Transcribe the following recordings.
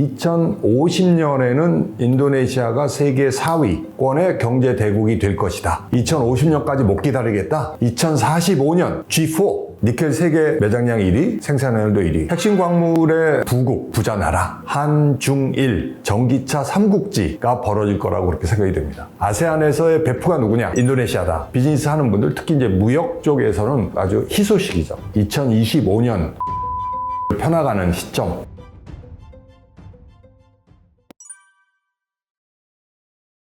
2050년에는 인도네시아가 세계 4위권의 경제 대국이 될 것이다. 2050년까지 못 기다리겠다. 2045년 G4 니켈 세계 매장량 1위, 생산량도 1위. 핵심 광물의 부국, 부자 나라, 한중일, 전기차 삼국지가 벌어질 거라고 그렇게 생각이 됩니다. 아세안에서의 베프가 누구냐? 인도네시아다. 비즈니스 하는 분들, 특히 이제 무역 쪽에서는 아주 희소식이죠. 2025년 편나가는 시점.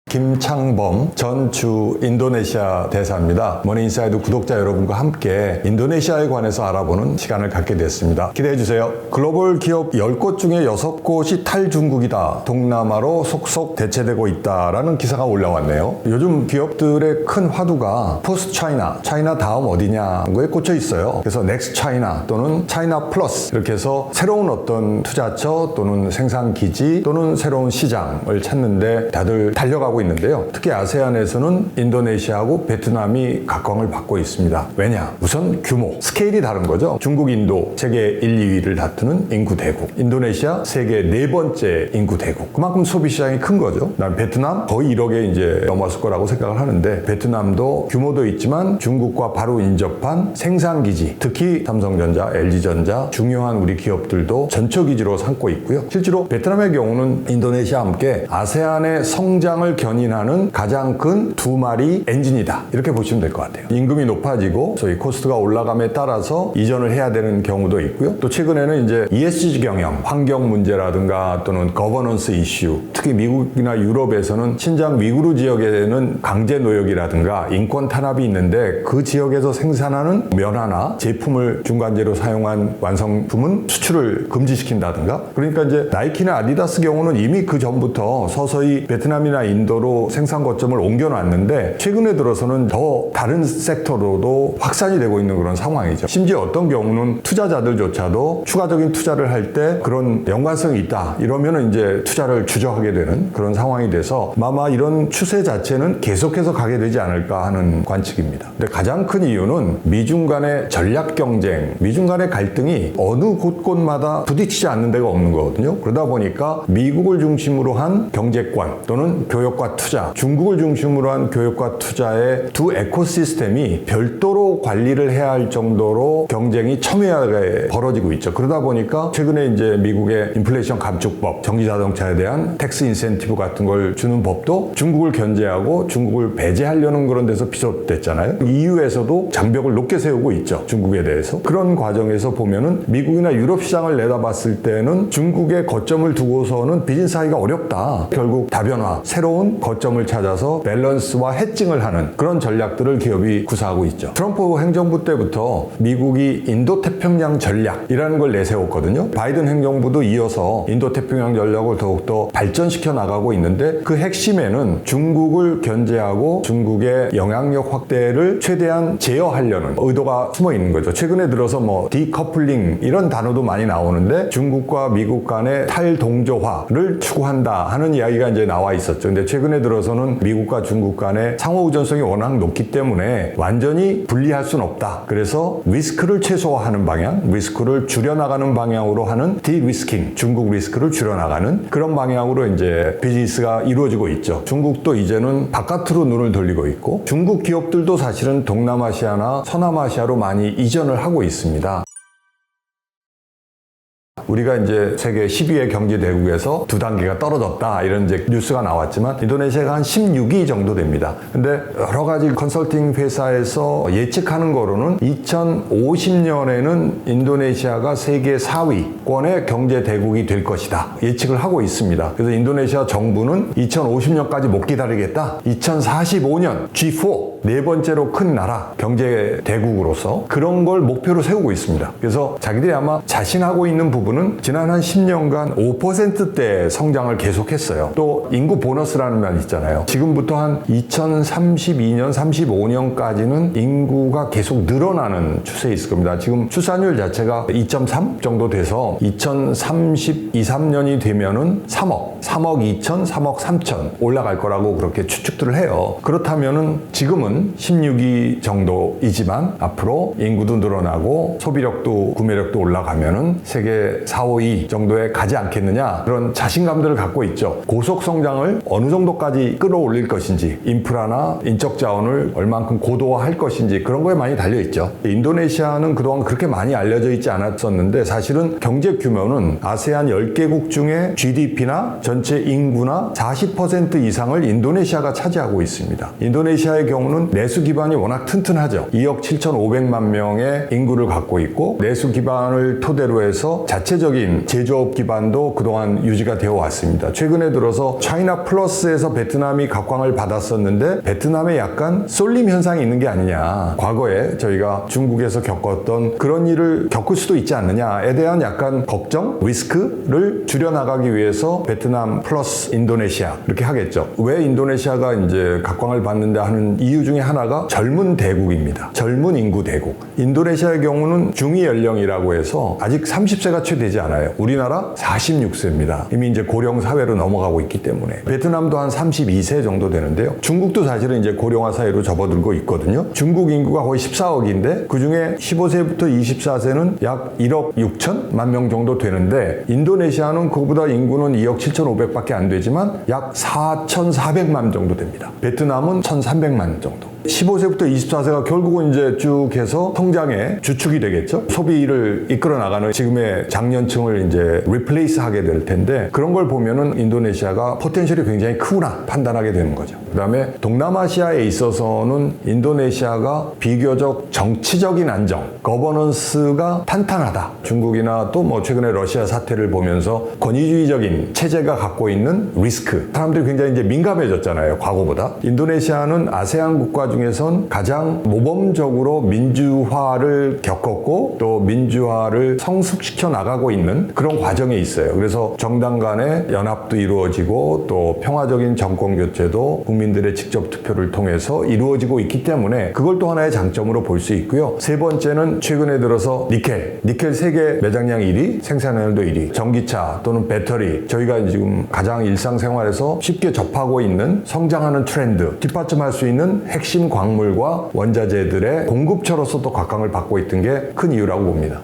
김창범 전 주 인도네시아 대사입니다. 머니인사이드 구독자 여러분과 함께 인도네시아에 관해서 알아보는 시간을 갖게 됐습니다. 기대해 주세요. 글로벌 기업 10곳 중에 6곳이 탈중국이다. 동남아로 속속 대체되고 있다라는 기사가 올라왔네요. 요즘 기업들의 큰 화두가 포스트 차이나, 차이나 다음 어디냐에 꽂혀 있어요. 그래서 넥스트 차이나 또는 차이나 플러스 이렇게 해서 새로운 어떤 투자처 또는 생산기지 또는 새로운 시장을 찾는데 다들 달려가고 있는데요. 특히 아세안에서는 인도네시아하고 베트남이 각광을 받고 있습니다. 왜냐? 우선 규모, 스케일이 다른 거죠. 중국, 인도 세계 1, 2위를 다투는 인구 대국. 인도네시아 세계 4번째 인구 대국. 그만큼 소비 시장이 큰 거죠. 난 베트남 거의 1억에 이제 넘었을 거라고 생각을 하는데 베트남도 규모도 있지만 중국과 바로 인접한 생산기지, 특히 삼성전자, LG전자 중요한 우리 기업들도 전초기지로 삼고 있고요. 실제로 베트남의 경우는 인도네시아와 함께 아세안의 성장을 견인하는 가장 큰 두 마리 엔진이다. 이렇게 보시면 될 것 같아요. 임금이 높아지고 소위 코스트가 올라감에 따라서 이전을 해야 되는 경우도 있고요. 또 최근에는 이제 ESG 경영, 환경 문제라든가 또는 거버넌스 이슈, 특히 미국이나 유럽에서는 신장 위구르 지역에는 강제 노역이라든가 인권 탄압이 있는데 그 지역에서 생산하는 면화나 제품을 중간재로 사용한 완성품은 수출을 금지시킨다든가. 그러니까 이제 나이키나 아디다스 경우는 이미 그 전부터 서서히 베트남이나 인도로 생산 거점을 옮겨놨는데 최근에 들어서는 더 다른 섹터로도 확산이 되고 있는 그런 상황이죠. 심지어 어떤 경우는 투자자들조차도 추가적인 투자를 할 때 그런 연관성이 있다 이러면은 이제 투자를 주저하게 되는 그런 상황이 돼서 아마 이런 추세 자체는 계속해서 가게 되지 않을까 하는 관측입니다. 근데 가장 큰 이유는 미중 간의 전략 경쟁, 미중 간의 갈등이 어느 곳곳마다 부딪히지 않는 데가 없는 거거든요. 그러다 보니까 미국을 중심으로 한 경제권 또는 교역과 투자, 중국을 중심으로 한 교역과 투자의 두 에코시스템이 별도로 관리를 해야 할 정도로 경쟁이 첨예하게 벌어지고 있죠. 그러다 보니까 최근에 이제 미국의 인플레이션 감축법, 전기자동차에 대한 텍스 인센티브 같은 걸 주는 법도 중국을 견제하고 중국을 배제하려는 그런 데서 비롯됐잖아요. EU에서도 장벽을 높게 세우고 있죠. 중국에 대해서. 그런 과정에서 보면은 미국이나 유럽 시장을 내다봤을 때는 중국의 거점을 두고서는 비즈니스하기가 어렵다. 결국 다변화, 새로운 거점을 찾아서 밸런스와 해칭을 하는 그런 전략들을 기업이 구사하고 있죠. 트럼프 행정부 때부터 미국이 인도태평양 전략이라는 걸 내세웠거든요. 바이든 행정부도 이어서 인도태평양 전략을 더욱더 발전시켜 나가고 있는데 그 핵심에는 중국을 견제하고 중국의 영향력 확대를 최대한 제어하려는 의도가 숨어 있는 거죠. 최근에 들어서 뭐 디커플링 이런 단어도 많이 나오는데 중국과 미국 간의 탈동조화를 추구한다 하는 이야기가 이제 나와 있었죠. 근데 최근에 들어서는 미국과 중국 간의 상호 의존성이 워낙 높기 때문에 완전히 분리할 수는 없다. 그래서 리스크를 최소화하는 방향, 리스크를 줄여나가는 방향으로 하는 디리스킹, 중국 리스크를 줄여나가는 그런 방향으로 이제 비즈니스가 이루어지고 있죠. 중국도 이제는 바깥으로 눈을 돌리고 있고 중국 기업들도 사실은 동남아시아나 서남아시아로 많이 이전을 하고 있습니다. 우리가 이제 세계 10위의 경제 대국에서 2단계가 떨어졌다 이런 이제 뉴스가 나왔지만 인도네시아가 한 16위 정도 됩니다. 근데 여러 가지 컨설팅 회사에서 예측하는 거로는 2050년에는 인도네시아가 세계 4위권의 경제 대국이 될 것이다 예측을 하고 있습니다. 그래서 인도네시아 정부는 2050년까지 못 기다리겠다. 2045년 G4 4번째로 큰 나라 경제 대국으로서 그런 걸 목표로 세우고 있습니다. 그래서 자기들이 아마 자신하고 있는 부분은 지난 한 10년간 5%대 성장을 계속했어요. 또 인구 보너스라는 말 있잖아요. 지금부터 한 2032년, 35년까지는 인구가 계속 늘어나는 추세에 있을 겁니다. 지금 출산율 자체가 2.3 정도 돼서 2032, 3년이 되면은 3억 2천, 3억 3천 올라갈 거라고 그렇게 추측들을 해요. 그렇다면은 지금은 16위 정도이지만 앞으로 인구도 늘어나고 소비력도 구매력도 올라가면은 세계 4, 5위 정도에 가지 않겠느냐, 그런 자신감들을 갖고 있죠. 고속 성장을 어느 정도까지 끌어올릴 것인지, 인프라나 인적 자원을 얼만큼 고도화할 것인지, 그런 거에 많이 달려있죠. 인도네시아는 그동안 그렇게 많이 알려져 있지 않았었는데 사실은 경제 규모는 아세안 10개국 중에 GDP나 전체 인구나 40% 이상을 인도네시아가 차지하고 있습니다. 인도네시아의 경우는 내수 기반이 워낙 튼튼하죠. 2억 7,500만 명의 인구를 갖고 있고, 내수 기반을 토대로 해서 자체적인 제조업 기반도 그동안 유지가 되어 왔습니다. 최근에 들어서 차이나 플러스에서 베트남이 각광을 받았었는데 베트남에 약간 쏠림 현상이 있는 게 아니냐, 과거에 저희가 중국에서 겪었던 그런 일을 겪을 수도 있지 않느냐에 대한 약간 걱정, 리스크를 줄여나가기 위해서 베트남 플러스 인도네시아 이렇게 하겠죠. 왜 인도네시아가 이제 각광을 받는다 하는 이유 중에 하나가 젊은 대국입니다. 젊은 인구 대국. 인도네시아의 경우는 중위 연령이라고 해서 아직 30세가 채 되지 않아요. 우리나라 46세입니다. 이미 이제 고령 사회로 넘어가고 있기 때문에. 베트남도 한 32세 정도 되는데요. 중국도 사실은 이제 고령화 사회로 접어들고 있거든요. 중국 인구가 거의 14억인데 그중에 15세부터 24세는 약 1억 6천만 명 정도 되는데, 인도네시아는 그보다 인구는 2억 7,500밖에 안 되지만 약 4,400만 정도 됩니다. 베트남은 1,300만 정도. 15세부터 24세가 결국은 이제 쭉 해서 성장의 주축이 되겠죠. 소비를 이끌어 나가는 지금의 장년층을 이제 리플레이스 하게 될 텐데, 그런 걸 보면은 인도네시아가 포텐셜이 굉장히 크구나 판단하게 되는 거죠. 그 다음에 동남아시아에 있어서는 인도네시아가 비교적 정치적인 안정, 거버넌스가 탄탄하다. 중국이나 또 뭐 최근에 러시아 사태를 보면서 권위주의적인 체제가 갖고 있는 리스크, 사람들이 굉장히 이제 민감해졌잖아요, 과거보다. 인도네시아는 아세안 국가 중에선 가장 모범적으로 민주화를 겪었고 또 민주화를 성숙시켜 나가고 있는 그런 과정에 있어요. 그래서 정당 간의 연합도 이루어지고 또 평화적인 정권 교체도 국민들의 직접 투표를 통해서 이루어지고 있기 때문에 그걸 또 하나의 장점으로 볼 수 있고요. 세 번째는 최근에 들어서 니켈 세계 매장량 1위, 생산량도 1위, 전기차 또는 배터리, 저희가 지금 가장 일상생활에서 쉽게 접하고 있는 성장하는 트렌드, 뒷받침할 수 있는 핵심 광물과 원자재들의 공급처로서 또 각광을 받고 있던 게 큰 이유라고 봅니다.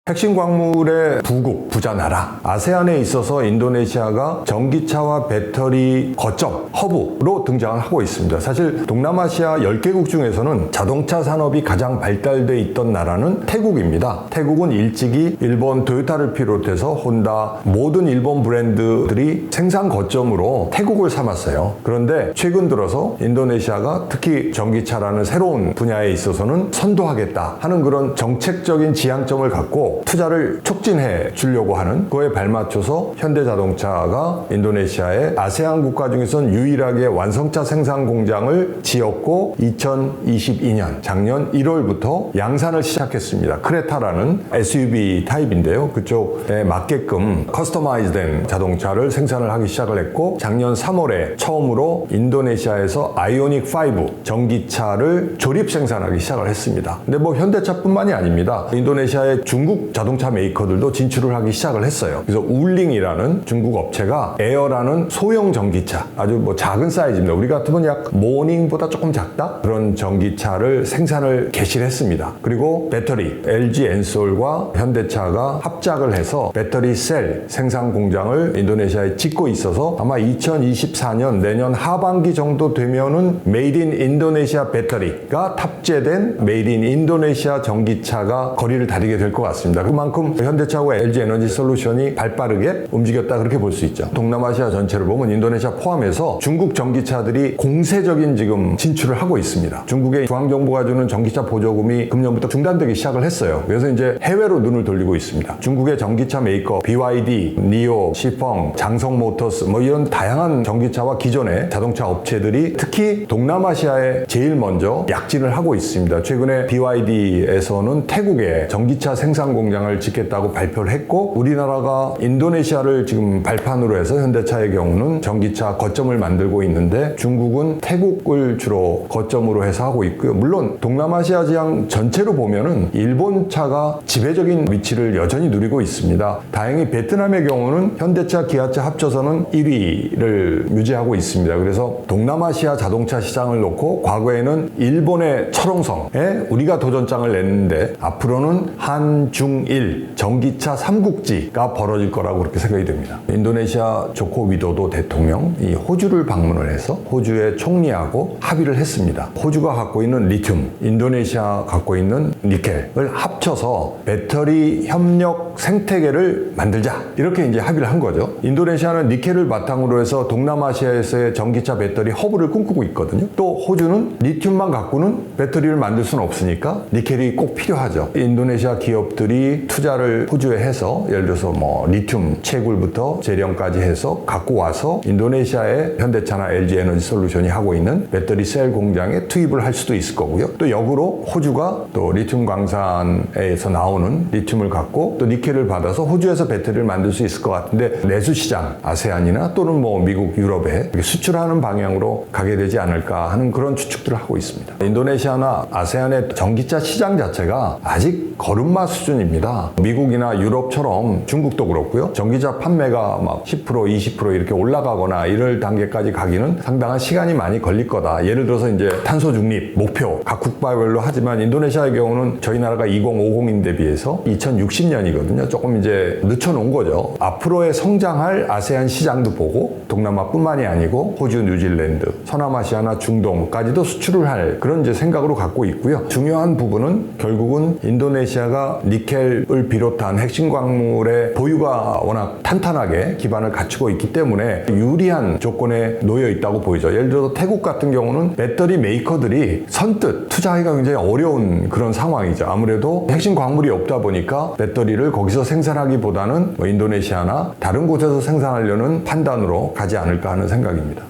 핵심 광물의 부국, 부자 나라. 아세안에 있어서 인도네시아가 전기차와 배터리 거점, 허브로 등장을 하고 있습니다. 사실 동남아시아 10개국 중에서는 자동차 산업이 가장 발달돼 있던 나라는 태국입니다. 태국은 일찍이 일본 토요타를 비롯해서 혼다, 모든 일본 브랜드들이 생산 거점으로 태국을 삼았어요. 그런데 최근 들어서 인도네시아가 특히 전기차라는 새로운 분야에 있어서는 선도하겠다 하는 그런 정책적인 지향점을 갖고 투자를 촉진해 주려고 하는 거에 발맞춰서 현대자동차가 인도네시아의 아세안 국가 중에선 유일하게 완성차 생산 공장을 지었고 2022년 작년 1월부터 양산을 시작했습니다. 크레타라는 SUV 타입인데요. 그쪽에 맞게끔 커스터마이즈된 자동차를 생산을 하기 시작을 했고, 작년 3월에 처음으로 인도네시아에서 아이오닉 5 전기차를 조립 생산하기 시작을 했습니다. 근데 뭐 현대차뿐만이 아닙니다. 인도네시아의 중국 자동차 메이커들도 진출을 하기 시작을 했어요. 그래서 울링이라는 중국 업체가 에어라는 소형 전기차, 아주 뭐 작은 사이즈입니다. 우리 같으면 약 모닝보다 조금 작다? 그런 전기차를 생산을 개시를 했습니다. 그리고 배터리, LG 엔솔과 현대차가 합작을 해서 배터리 셀 생산 공장을 인도네시아에 짓고 있어서 아마 2024년 내년 하반기 정도 되면은 메이드 인 인도네시아 배터리가 탑재된 메이드 인 인도네시아 전기차가 거리를 다니게 될 것 같습니다. 그만큼 현대차와 LG 에너지 솔루션이 발빠르게 움직였다, 그렇게 볼 수 있죠. 동남아시아 전체를 보면 인도네시아 포함해서 중국 전기차들이 공세적인 지금 진출을 하고 있습니다. 중국의 중앙정부가 주는 전기차 보조금이 금년부터 중단되기 시작을 했어요. 그래서 이제 해외로 눈을 돌리고 있습니다. 중국의 전기차 메이커 BYD, 니오, 시펑, 장성모터스 뭐 이런 다양한 전기차와 기존의 자동차 업체들이 특히 동남아시아에 제일 먼저 약진을 하고 있습니다. 최근에 BYD에서는 태국에 전기차 생산 공장을 짓겠다고 발표를 했고, 우리나라가 인도네시아를 지금 발판으로 해서 현대차의 경우는 전기차 거점을 만들고 있는데 중국은 태국을 주로 거점으로 해서 하고 있고요. 물론 동남아시아 지향 전체로 보면은 일본차가 지배적인 위치를 여전히 누리고 있습니다. 다행히 베트남의 경우는 현대차, 기아차 합쳐서는 1위를 유지하고 있습니다. 그래서 동남아시아 자동차 시장을 놓고 과거에는 일본의 철옹성에 우리가 도전장을 냈는데 앞으로는 한중 중일 전기차 삼국지가 벌어질 거라고 그렇게 생각이 됩니다. 인도네시아 조코 위도도 대통령 이 호주를 방문을 해서 호주의 총리하고 합의를 했습니다. 호주가 갖고 있는 리튬, 인도네시아 갖고 있는 니켈을 합쳐서 배터리 협력 생태계를 만들자 이렇게 이제 합의를 한 거죠. 인도네시아는 니켈을 바탕으로 해서 동남아시아에서의 전기차 배터리 허브를 꿈꾸고 있거든요. 또 호주는 리튬만 갖고는 배터리를 만들 수는 없으니까 니켈이 꼭 필요하죠. 인도네시아 기업들이 투자를 호주에 해서 예를 들어서 뭐 리튬 채굴부터 재련까지 해서 갖고 와서 인도네시아의 현대차나 LG 에너지 솔루션이 하고 있는 배터리 셀 공장에 투입을 할 수도 있을 거고요. 또 역으로 호주가 또 리튬 광산에서 나오는 리튬을 갖고 또 니켈을 받아서 호주에서 배터리를 만들 수 있을 것 같은데 내수 시장 아세안이나 또는 뭐 미국, 유럽에 수출하는 방향으로 가게 되지 않을까 하는 그런 추측들을 하고 있습니다. 인도네시아나 아세안의 전기차 시장 자체가 아직 걸음마 수준입니다. 미국이나 유럽처럼 중국도 그렇고요. 전기차 판매가 막 10%, 20% 이렇게 올라가거나 이럴 단계까지 가기는 상당한 시간이 많이 걸릴 거다. 예를 들어서 이제 탄소 중립 목표 각 국가별로 하지만 인도네시아의 경우는 저희 나라가 2050인데 비해서 2060년이거든요. 조금 이제 늦춰놓은 거죠. 앞으로의 성장할 아세안 시장도 보고 동남아뿐만이 아니고 호주, 뉴질랜드, 서남아시아나 중동까지도 수출을 할 그런 이제 생각으로 갖고 있고요. 중요한 부분은 결국은 인도네시아가 니켈을 비롯한 핵심 광물의 보유가 워낙 탄탄하게 기반을 갖추고 있기 때문에 유리한 조건에 놓여 있다고 보이죠. 예를 들어서 태국 같은 경우는 배터리 메이커들이 선뜻 투자하기가 굉장히 어려운 그런 상황이죠. 아무래도 핵심 광물이 없다 보니까 배터리를 거기서 생산하기보다는 뭐 인도네시아나 다른 곳에서 생산하려는 판단으로 가지 않을까 하는 생각입니다.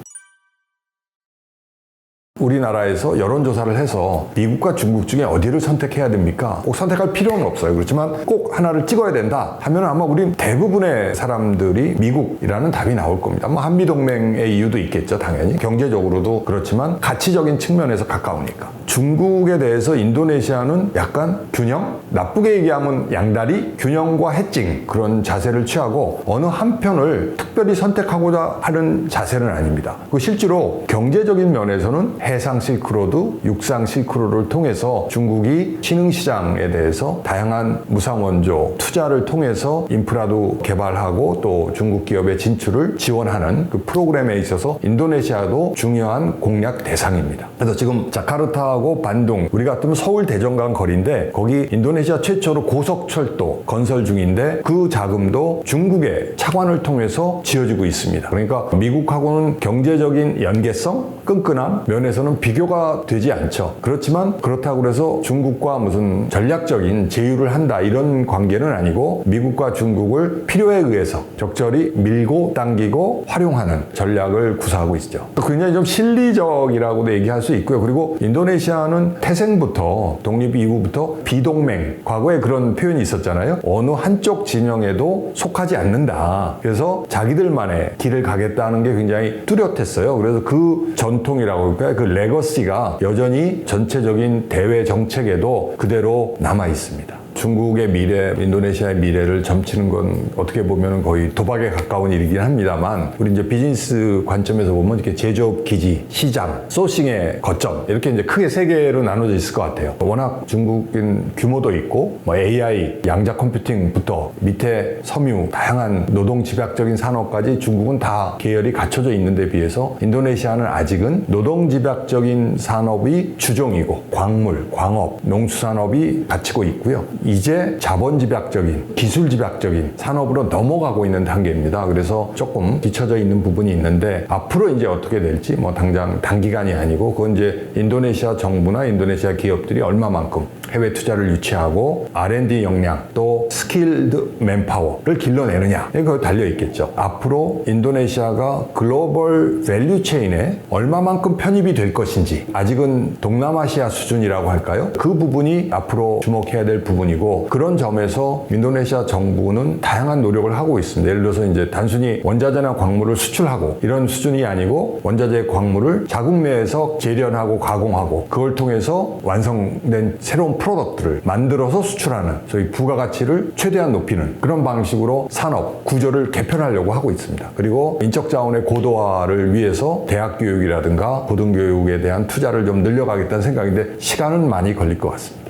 우리나라에서 여론조사를 해서 미국과 중국 중에 어디를 선택해야 됩니까? 꼭 선택할 필요는 없어요. 그렇지만 꼭 하나를 찍어야 된다 하면 아마 우린 대부분의 사람들이 미국이라는 답이 나올 겁니다. 뭐 한미동맹의 이유도 있겠죠. 당연히 경제적으로도 그렇지만 가치적인 측면에서 가까우니까. 중국에 대해서 인도네시아는 약간 균형? 나쁘게 얘기하면 양다리? 균형과 해칭 그런 자세를 취하고 어느 한편을 특별히 선택하고자 하는 자세는 아닙니다. 그 실제로 경제적인 면에서는 해상 실크로드, 육상 실크로드를 통해서 중국이 신흥시장에 대해서 다양한 무상원조 투자를 통해서 인프라도 개발하고 또 중국 기업의 진출을 지원하는 그 프로그램에 있어서 인도네시아도 중요한 공략 대상입니다. 그래서 지금 자카르타하고 반둥, 우리 같으면 서울 대전간 거리인데 거기 인도네시아 최초로 고속철도 건설 중인데 그 자금도 중국의 차관을 통해서 지어지고 있습니다. 그러니까 미국하고는 경제적인 연계성, 끈끈함 면에서는 비교가 되지 않죠. 그렇지만 그렇다고 해서 중국과 무슨 전략적인 제휴를 한다 이런 관계는 아니고 미국과 중국을 필요에 의해서 적절히 밀고 당기고 활용하는 전략을 구사하고 있죠. 굉장히 좀 실리적이라고도 얘기할 수 있고요. 그리고 인도네시아는 태생부터 독립 이후부터 비동맹 과거에 그런 표현이 있었잖아요. 어느 한쪽 진영에도 속하지 않는다. 그래서 자기들만의 길을 가겠다는 게 굉장히 뚜렷했어요. 그래서 그 전통이라고 할까요? 그 레거시가 여전히 전체적인 대외 정책에도 그대로 남아 있습니다. 중국의 미래, 인도네시아의 미래를 점치는 건 어떻게 보면 거의 도박에 가까운 일이긴 합니다만 우리 이제 비즈니스 관점에서 보면 이렇게 제조업 기지, 시장, 소싱의 거점 이렇게 이제 크게 세 개로 나눠져 있을 것 같아요. 워낙 중국은 규모도 있고 뭐 AI, 양자 컴퓨팅부터 밑에 섬유, 다양한 노동 집약적인 산업까지 중국은 다 계열이 갖춰져 있는데 비해서 인도네시아는 아직은 노동 집약적인 산업이 주종이고 광물, 광업, 농수산업이 갖추고 있고요. 이제 자본 집약적인, 기술 집약적인 산업으로 넘어가고 있는 단계입니다. 그래서 조금 뒤처져 있는 부분이 있는데 앞으로 이제 어떻게 될지 뭐 당장 단기간이 아니고 그건 이제 인도네시아 정부나 인도네시아 기업들이 얼마만큼 해외 투자를 유치하고 R&D 역량 또 스킬드 맨파워를 길러내느냐 이거 달려 있겠죠. 앞으로 인도네시아가 글로벌 밸류 체인에 얼마만큼 편입이 될 것인지 아직은 동남아시아 수준이라고 할까요? 그 부분이 앞으로 주목해야 될 부분이고 그런 점에서 인도네시아 정부는 다양한 노력을 하고 있습니다. 예를 들어서 이제 단순히 원자재나 광물을 수출하고 이런 수준이 아니고 원자재 광물을 자국 내에서 재련하고 가공하고 그걸 통해서 완성된 새로운 프로덕트를 만들어서 수출하는 소위 부가가치를 최대한 높이는 그런 방식으로 산업 구조를 개편하려고 하고 있습니다. 그리고 인적 자원의 고도화를 위해서 대학 교육이라든가 고등교육에 대한 투자를 좀 늘려가겠다는 생각인데 시간은 많이 걸릴 것 같습니다.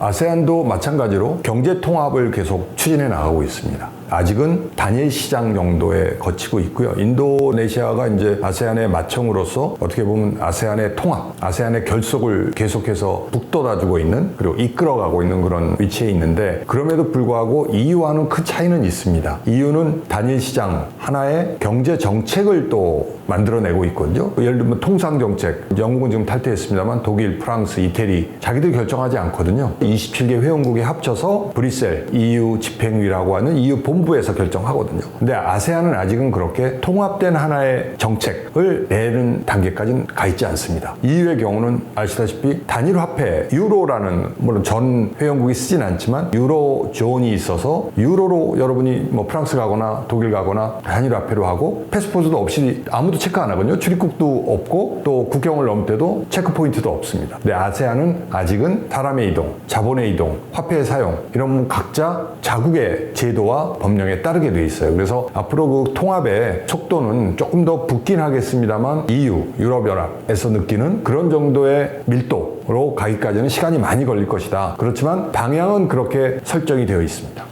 아세안도 마찬가지로 경제 통합을 계속 추진해 나가고 있습니다. 아직은 단일 시장 정도에 거치고 있고요. 인도네시아가 이제 아세안의 맏형으로서 어떻게 보면 아세안의 통합, 아세안의 결속을 계속해서 북돋아주고 있는, 그리고 이끌어가고 있는 그런 위치에 있는데, 그럼에도 불구하고 EU와는 큰 차이는 있습니다. EU는 단일 시장, 하나의 경제 정책을 또 만들어내고 있거든요. 예를 들면 통상 정책, 영국은 지금 탈퇴했습니다만 독일, 프랑스, 이태리 자기들 결정하지 않거든요. 27개 회원국이 합쳐서 브뤼셀 EU 집행위라고 하는 EU 본부에서 결정하거든요. 근데 아세안은 아직은 그렇게 통합된 하나의 정책을 내는 단계까지는 가 있지 않습니다. EU의 경우는 아시다시피 단일 화폐, 유로라는, 물론 전 회원국이 쓰진 않지만 유로존이 있어서 유로로 여러분이 뭐 프랑스 가거나 독일 가거나 단일 화폐로 하고, 패스포트도 없이 아무도 체크 안 하거든요. 출입국도 없고 또 국경을 넘을 때도 체크 포인트도 없습니다. 근데 아세안은 아직은 사람의 이동, 자본의 이동, 화폐의 사용, 이런 각자 자국의 제도와 법령에 따르게 돼 있어요. 그래서 앞으로 그 통합의 속도는 조금 더 붙긴 하겠습니다만 EU, 유럽연합에서 느끼는 그런 정도의 밀도로 가기까지는 시간이 많이 걸릴 것이다. 그렇지만 방향은 그렇게 설정이 되어 있습니다.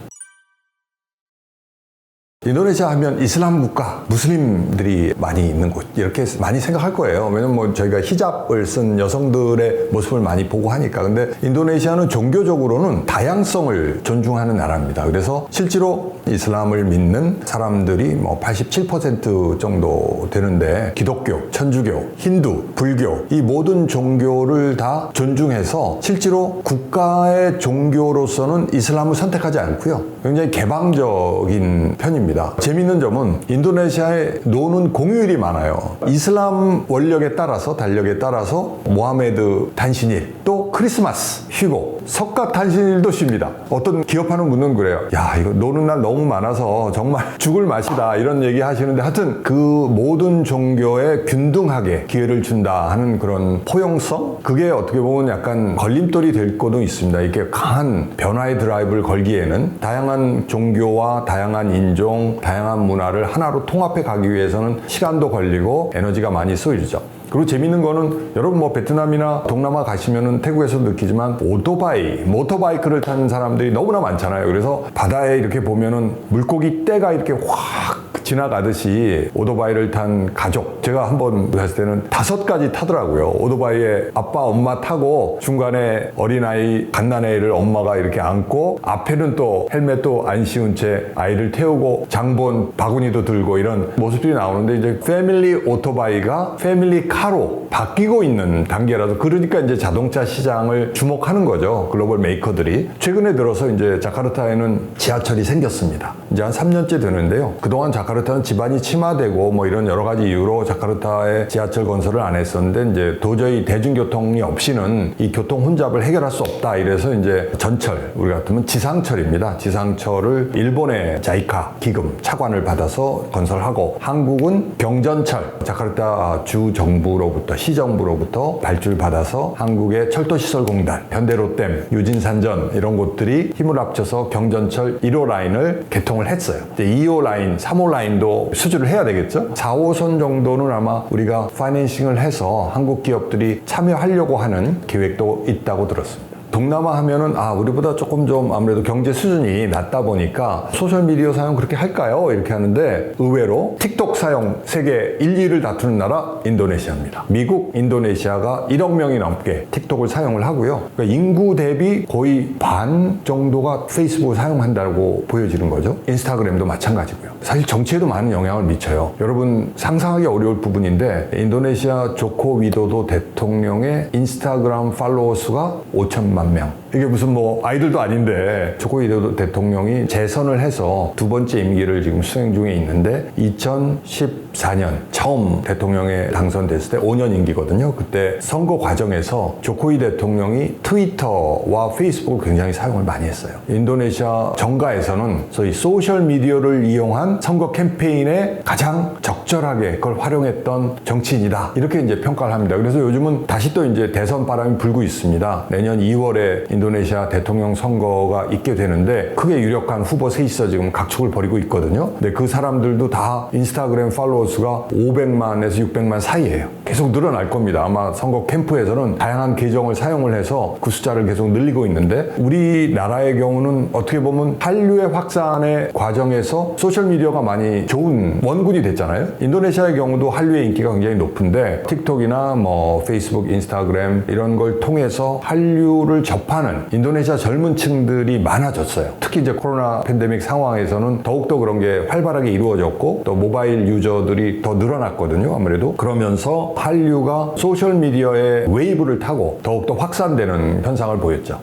인도네시아 하면 이슬람 국가, 무슬림들이 많이 있는 곳, 이렇게 많이 생각할 거예요. 왜냐면 뭐 저희가 히잡을 쓴 여성들의 모습을 많이 보고 하니까. 근데 인도네시아는 종교적으로는 다양성을 존중하는 나라입니다. 그래서 실제로 이슬람을 믿는 사람들이 뭐 87% 정도 되는데, 기독교, 천주교, 힌두, 불교, 이 모든 종교를 다 존중해서 실제로 국가의 종교로서는 이슬람을 선택하지 않고요. 굉장히 개방적인 편입니다. 재미있는 점은 인도네시아에 노는 공휴일이 많아요. 이슬람 원력에 따라서, 달력에 따라서 모하메드 단신일, 또 크리스마스 쉬고 석가 단신일도 쉽니다. 어떤 기업하는 분은 그래요. 야, 이거 노는 날 너무 많아서 정말 죽을 맛이다, 이런 얘기 하시는데, 하여튼 그 모든 종교에 균등하게 기회를 준다 하는 그런 포용성, 그게 어떻게 보면 약간 걸림돌이 될 것도 있습니다. 이렇게 강한 변화의 드라이브를 걸기에는 다양한 종교와 다양한 인종, 다양한 문화를 하나로 통합해 가기 위해서는 시간도 걸리고 에너지가 많이 쏘이죠. 그리고 재밌는 거는, 여러분 뭐 베트남이나 동남아 가시면은 태국에서도 느끼지만 오토바이, 모터바이크를 타는 사람들이 너무나 많잖아요. 그래서 바다에 이렇게 보면은 물고기 떼가 이렇게 확 지나가듯이 오토바이를 탄 가족, 제가 한번 갔을 때는 5가지 타더라고요. 오토바이에 아빠, 엄마 타고 중간에 어린아이, 갓난아이를 엄마가 이렇게 안고, 앞에는 또 헬멧도 안 씌운 채 아이를 태우고 장본 바구니도 들고, 이런 모습들이 나오는데, 이제 패밀리 오토바이가 패밀리 카로 바뀌고 있는 단계라서, 그러니까 이제 자동차 시장을 주목하는 거죠. 글로벌 메이커들이. 최근에 들어서 이제 자카르타에는 지하철이 생겼습니다. 이제 한 3년째 되는데요. 그동안 자카르타는 지반이 침하되고 뭐 이런 여러 가지 이유로 자카르타에 지하철 건설을 안 했었는데, 이제 도저히 대중교통이 없이는 이 교통 혼잡을 해결할 수 없다, 이래서 이제 전철, 우리 같으면 지상철입니다. 지상철을 일본의 자이카 기금 차관을 받아서 건설하고, 한국은 경전철, 자카르타 주 정부로부터, 시정부로부터 발주를 받아서 한국의 철도시설공단, 현대로댐, 유진산전, 이런 곳들이 힘을 합쳐서 경전철 1호 라인을 개통을 했어요. 이제 2호 라인, 3호 라인도 수주를 해야 되겠죠? 4호선 정도는 아마 우리가 파이낸싱을 해서 한국 기업들이 참여하려고 하는 계획도 있다고 들었습니다. 동남아 하면은 우리보다 조금 좀 아무래도 경제 수준이 낮다 보니까 소셜미디어 사용 그렇게 할까요? 이렇게 하는데, 의외로 틱톡 사용 세계 1, 2를 다투는 나라 인도네시아입니다. 미국, 인도네시아가 1억 명이 넘게 틱톡을 사용을 하고요. 그러니까 인구 대비 거의 반 정도가 페이스북을 사용한다고 보여지는 거죠. 인스타그램도 마찬가지고요. 사실 정치에도 많은 영향을 미쳐요. 여러분 상상하기 어려울 부분인데, 인도네시아 조코 위도도 대통령의 인스타그램 팔로워 수가 5천만 명. 이게 무슨 뭐 아이들도 아닌데, 조코 위도도 대통령이 재선을 해서 2번째 임기를 지금 수행 중에 있는데, 2014년 처음 대통령에 당선됐을 때 5년 임기거든요. 그때 선거 과정에서 조코위 대통령이 트위터와 페이스북을 굉장히 사용을 많이 했어요. 인도네시아 정가에서는 소위 소셜미디어를 이용한 선거 캠페인에 가장 적절하게 그걸 활용했던 정치인이다, 이렇게 이제 평가를 합니다. 그래서 요즘은 다시 또 이제 대선 바람이 불고 있습니다. 내년 2월에 인도네시아 대통령 선거가 있게 되는데, 크게 유력한 후보 셋이서 지금 각축을 벌이고 있거든요. 근데 그 사람들도 다 인스타그램 팔로워 수가 500만에서 600만 사이예요. 계속 늘어날 겁니다. 아마 선거 캠프에서는 다양한 계정을 사용을 해서 그 숫자를 계속 늘리고 있는데, 우리나라의 경우는 어떻게 보면 한류의 확산의 과정에서 소셜미디어가 많이 좋은 원군이 됐잖아요. 인도네시아의 경우도 한류의 인기가 굉장히 높은데, 틱톡이나 뭐 페이스북, 인스타그램 이런 걸 통해서 한류를 접하는 인도네시아 젊은 층들이 많아졌어요. 특히 이제 코로나 팬데믹 상황에서는 더욱더 그런 게 활발하게 이루어졌고, 또 모바일 유저들이 더 늘어났거든요. 아무래도 그러면서 한류가 소셜미디어의 웨이브를 타고 더욱더 확산되는 현상을 보였죠.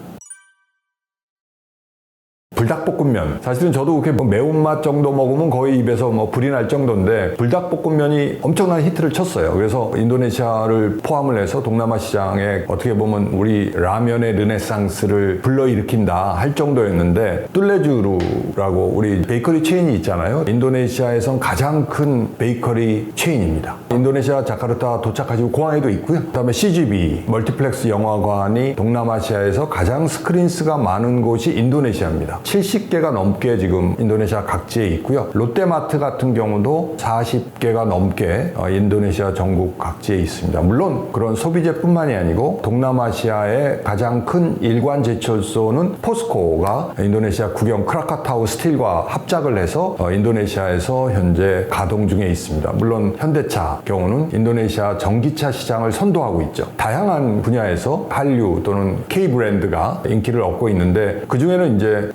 불닭볶음면. 사실은 저도 그렇게 매운맛 정도 먹으면 거의 입에서 불이 날 정도인데, 불닭볶음면이 엄청난 히트를 쳤어요. 그래서 인도네시아를 포함을 해서 동남아 시장에 어떻게 보면 우리 라면의 르네상스를 불러일으킨다 할 정도였는데, 뚫레주루라고 우리 베이커리 체인이 있잖아요. 인도네시아에선 가장 큰 베이커리 체인입니다. 인도네시아 자카르타 도착하시고 공항에도 있고요. 그다음에 CGV 멀티플렉스 영화관이 동남아시아에서 가장 스크린 수가 많은 곳이 인도네시아입니다. 70개가 넘게 지금 인도네시아 각지에 있고요. 롯데마트 같은 경우도 40개가 넘게 인도네시아 전국 각지에 있습니다. 물론 그런 소비재뿐만이 아니고 동남아시아의 가장 큰 일관 제철소는 포스코가 인도네시아 국영 크라카타우 스틸과 합작을 해서 인도네시아에서 현재 가동 중에 있습니다. 물론 현대차 경우는 인도네시아 전기차 시장을 선도하고 있죠. 다양한 분야에서 한류 또는 K 브랜드가 인기를 얻고 있는데, 그 중에는 이제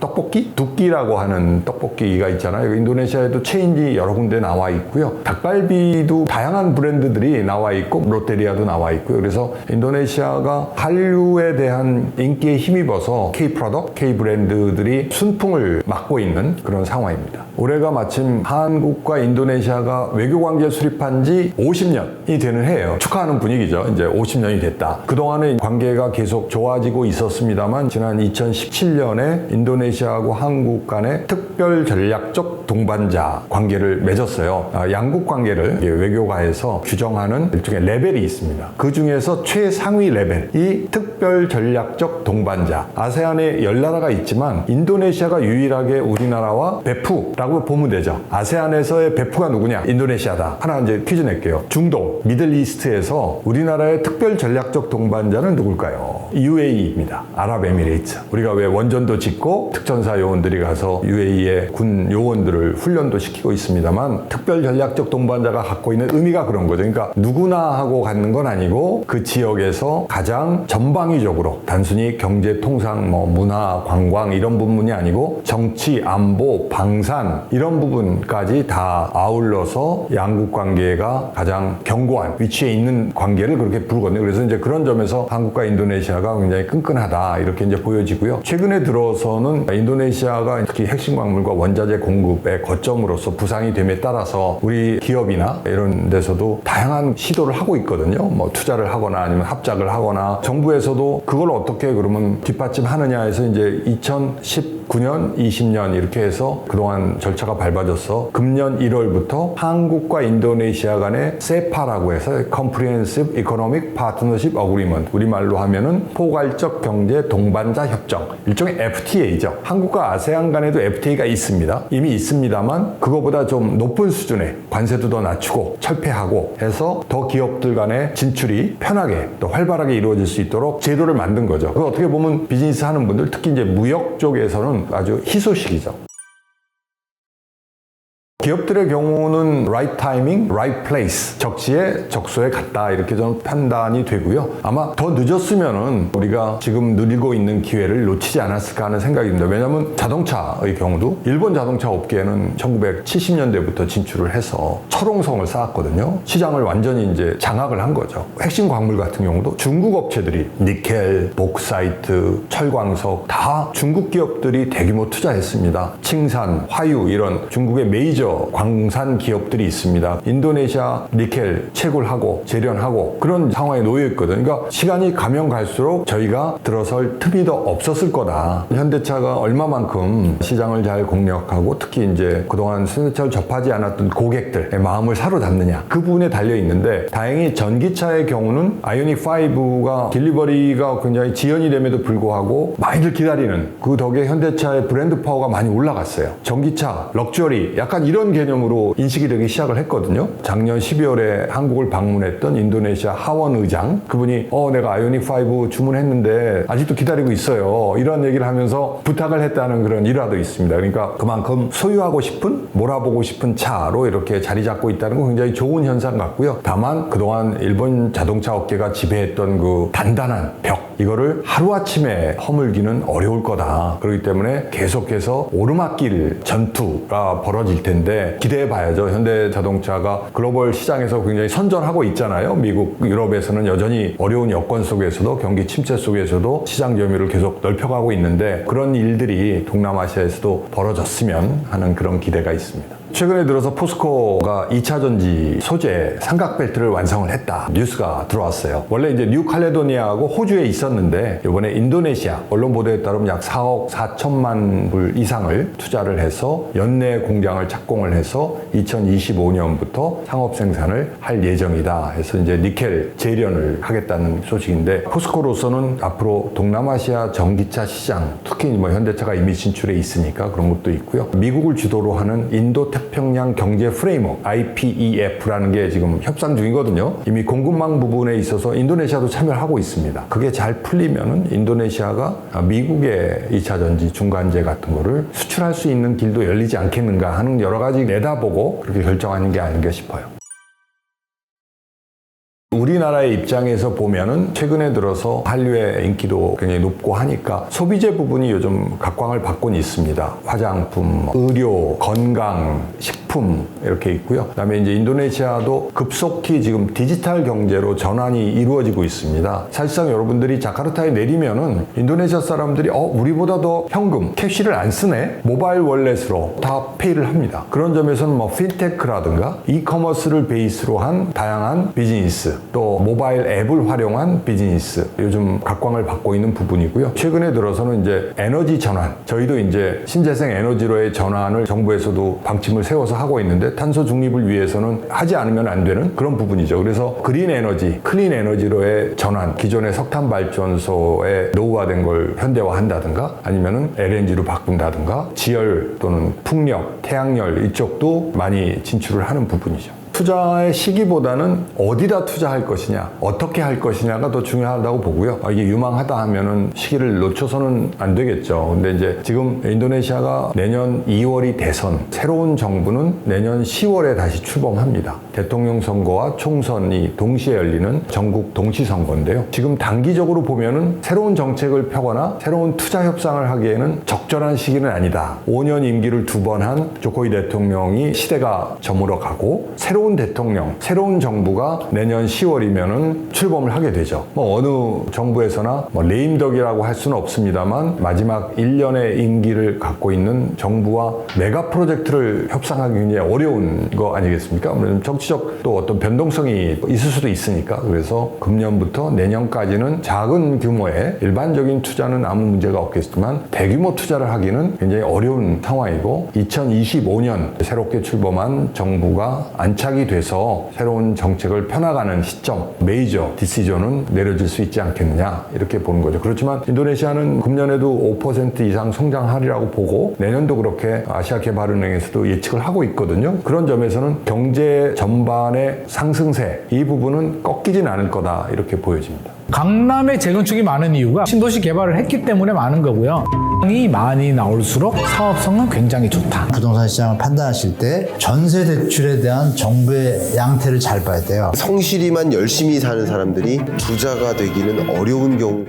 두끼라고 하는 떡볶이가 있잖아요. 인도네시아에도 체인이 여러 군데 나와 있고요. 닭갈비도 다양한 브랜드들이 나와 있고, 롯데리아도 나와 있고요. 그래서 인도네시아가 한류에 대한 인기에 힘입어서 K 프로덕트, K 브랜드들이 순풍을 맞고 있는 그런 상황입니다. 올해가 마침 한국과 인도네시아가 외교 관계 수립한 지 50년이 되는 해예요. 축하하는 분위기죠. 이제 50년이 됐다. 그동안에 관계가 계속 좋아지고 있었습니다만, 지난 2017년에 인도네시아하고 한국 간의 특별 전략적 동반자 관계를 맺었어요. 양국 관계를 외교가에서 규정하는 일종의 레벨이 있습니다. 그 중에서 최상위 레벨이 특별 전략적 동반자. 아세안에 10나라가 있지만 인도네시아가 유일하게 우리나라와 베프라고 보면 되죠. 아세안에서의 베프가 누구냐? 인도네시아다. 하나 이제 퀴즈 낼게요. 중동, 미들이스트에서 우리나라의 특별 전략적 동반자는 누굴까요? UAE입니다. 아랍에미레이트. 우리가 왜 원전도 짓고 특전사 요원들이 가서 UAE의 군 요원들을 훈련도 시키고 있습니다만, 특별 전략적 동반자가 갖고 있는 의미가 그런 거죠. 그러니까 누구나 하고 갖는 건 아니고, 그 지역에서 가장 전방위적으로, 단순히 경제, 통상, 문화, 관광 이런 부분이 아니고 정치, 안보, 방산 이런 부분까지 다 아울러서 양국 관계가 가장 견고한 위치에 있는 관계를 그렇게 부르거든요. 그래서 이제 그런 점에서 한국과 인도네시아가 굉장히 끈끈하다 이렇게 이제 보여지고요. 최근에 들어서는 인도네시아가 특히 핵심 광물과 원자재 공급의 거점으로서 부상이 됨에 따라서 우리 기업이나 이런 데서도 다양한 시도를 하고 있거든요. 투자를 하거나 아니면 합작을 하거나, 정부에서도 그걸 어떻게 그러면 뒷받침하느냐 해서 이제 2019년, 20년 이렇게 해서 그동안 절차가 밟아져서 금년 1월부터 한국과 인도네시아 간의 세파라고 해서 Comprehensive Economic Partnership Agreement, 우리말로 하면은 포괄적 경제 동반자 협정, 일종의 FTA죠. 한국과 아세안 간에도 FTA가 있습니다. 이미 있습니다만 그거보다 좀 높은 수준의 관세도 더 낮추고 철폐하고 해서 더 기업들 간의 진출이 편하게 또 활발하게 이루어질 수 있도록 제도를 만든 거죠. 그거 어떻게 보면 비즈니스 하는 분들, 특히 이제 무역 쪽에서는 아주 희소식이죠. 기업들의 경우는 right timing, right place, 적시에 적소에 갔다 이렇게 좀 판단이 되고요. 아마 더 늦었으면은 우리가 지금 누리고 있는 기회를 놓치지 않았을까 하는 생각이 듭니다. 왜냐하면 자동차의 경우도 일본 자동차 업계는 1970년대부터 진출을 해서 철옹성을 쌓았거든요. 시장을 완전히 이제 장악을 한 거죠. 핵심 광물 같은 경우도 중국 업체들이 니켈, 복사이트, 철광석 다 중국 기업들이 대규모 투자했습니다. 칭산, 화유 이런 중국의 메이저 광산 기업들이 있습니다. 인도네시아 니켈 채굴하고 재련하고 그런 상황에 놓여 있거든요. 그러니까 시간이 가면 갈수록 저희가 들어설 틈이 더 없었을 거다. 현대차가 얼마만큼 시장을 잘 공략하고 특히 이제 그동안 현대차를 접하지 않았던 고객들의 마음을 사로잡느냐 그 부분에 달려 있는데, 다행히 전기차의 경우는 아이오닉5가 딜리버리가 굉장히 지연이 됨에도 불구하고 많이들 기다리는 그 덕에 현대차의 브랜드 파워가 많이 올라갔어요. 전기차, 럭셔리 약간 이런 이런 개념으로 인식이 되기 시작을 했거든요. 작년 12월에 한국을 방문했던 인도네시아 하원 의장, 그분이 내가 아이오닉5 주문했는데 아직도 기다리고 있어요. 이런 얘기를 하면서 부탁을 했다는 그런 일화도 있습니다. 그러니까 그만큼 소유하고 싶은, 몰아보고 싶은 차로 이렇게 자리 잡고 있다는 건 굉장히 좋은 현상 같고요. 다만 그동안 일본 자동차 업계가 지배했던 그 단단한 벽, 이거를 하루아침에 허물기는 어려울 거다. 그렇기 때문에 계속해서 오르막길 전투가 벌어질 텐데 기대해 봐야죠. 현대자동차가 글로벌 시장에서 굉장히 선전하고 있잖아요. 미국, 유럽에서는 여전히 어려운 여건 속에서도, 경기 침체 속에서도 시장 점유율을 계속 넓혀가고 있는데, 그런 일들이 동남아시아에서도 벌어졌으면 하는 그런 기대가 있습니다. 최근에 들어서 포스코가 2차 전지 소재 삼각벨트를 완성을 했다, 뉴스가 들어왔어요. 원래 이제 뉴칼레도니아하고 호주에 있었는데 이번에 인도네시아, 언론 보도에 따르면 약 4억 4천만 불 이상을 투자를 해서 연내 공장을 착공을 해서 2025년부터 상업 생산을 할 예정이다 해서 이제 니켈 재련을 하겠다는 소식인데, 포스코로서는 앞으로 동남아시아 전기차 시장, 특히 뭐 현대차가 이미 진출해 있으니까 그런 것도 있고요. 미국을 주도로 하는 인도 태평양 경제 프레임워크 IPEF라는 게 지금 협상 중이거든요. 이미 공급망 부분에 있어서 인도네시아도 참여를 하고 있습니다. 그게 잘 풀리면은 인도네시아가 미국의 2차 전지 중간재 같은 거를 수출할 수 있는 길도 열리지 않겠는가 하는 여러 가지 내다보고 그렇게 결정하는 게 아닌가 싶어요. 우리나라의 입장에서 보면은 최근에 들어서 한류의 인기도 굉장히 높고 하니까 소비재 부분이 요즘 각광을 받고는 있습니다. 화장품, 의료, 건강, 식품 이렇게 있고요. 그다음에 이제 인도네시아도 급속히 지금 디지털 경제로 전환이 이루어지고 있습니다. 사실상 여러분들이 자카르타에 내리면은 인도네시아 사람들이 우리보다 더 현금, 캐시를 안 쓰네? 모바일 월렛으로 다 페이를 합니다. 그런 점에서는 뭐 핀테크라든가 이커머스를 베이스로 한 다양한 비즈니스, 또 모바일 앱을 활용한 비즈니스, 요즘 각광을 받고 있는 부분이고요. 최근에 들어서는 이제 에너지 전환, 저희도 이제 신재생 에너지로의 전환을 정부에서도 방침을 세워서 하고 있는데, 탄소 중립을 위해서는 하지 않으면 안 되는 그런 부분이죠. 그래서 그린 에너지, 클린 에너지로의 전환, 기존의 석탄 발전소에 노후화된 걸 현대화한다든가, 아니면은 LNG로 바꾼다든가, 지열 또는 풍력, 태양열 이쪽도 많이 진출을 하는 부분이죠. 투자의 시기보다는 어디다 투자할 것이냐, 어떻게 할 것이냐가 더 중요하다고 보고요. 이게 유망하다 하면은 시기를 놓쳐서는 안 되겠죠. 근데 이제 지금 인도네시아가 내년 2월이 대선, 새로운 정부는 내년 10월에 다시 출범합니다. 대통령 선거와 총선이 동시에 열리는 전국 동시 선거인데요. 지금 단기적으로 보면은 새로운 정책을 펴거나 새로운 투자 협상을 하기에는 적절한 시기는 아니다. 5년 임기를 2번 한 조코이 대통령이 시대가 저물어 가고, 새로운 대통령, 새로운 정부가 내년 10월이면은 출범을 하게 되죠. 뭐 어느 정부에서나 뭐 레임덕이라고 할 수는 없습니다만 마지막 1년의 임기를 갖고 있는 정부와 메가 프로젝트를 협상하기 굉장히 어려운 거 아니겠습니까? 아무래도 정치적 또 어떤 변동성이 있을 수도 있으니까. 그래서 금년부터 내년까지는 작은 규모의 일반적인 투자는 아무 문제가 없겠지만 대규모 투자를 하기는 굉장히 어려운 상황이고, 2025년 새롭게 출범한 정부가 안착이 돼서 새로운 정책을 펴나가는 시점, 메이저 디시전은 내려질 수 있지 않겠느냐, 이렇게 보는 거죠. 그렇지만 인도네시아는 금년에도 5% 이상 성장하리라고 보고, 내년도 그렇게 아시아개발은행에서도 예측을 하고 있거든요. 그런 점에서는 경제 전반의 상승세, 이 부분은 꺾이진 않을 거다, 이렇게 보여집니다. 강남에 재건축이 많은 이유가 신도시 개발을 했기 때문에 많은 거고요. 이 많이 나올수록 사업성은 굉장히 좋다. 부동산 시장을 판단하실 때 전세 대출에 대한 정부의 양태를 잘 봐야 돼요. 성실히만 열심히 사는 사람들이 부자가 되기는 어려운 경우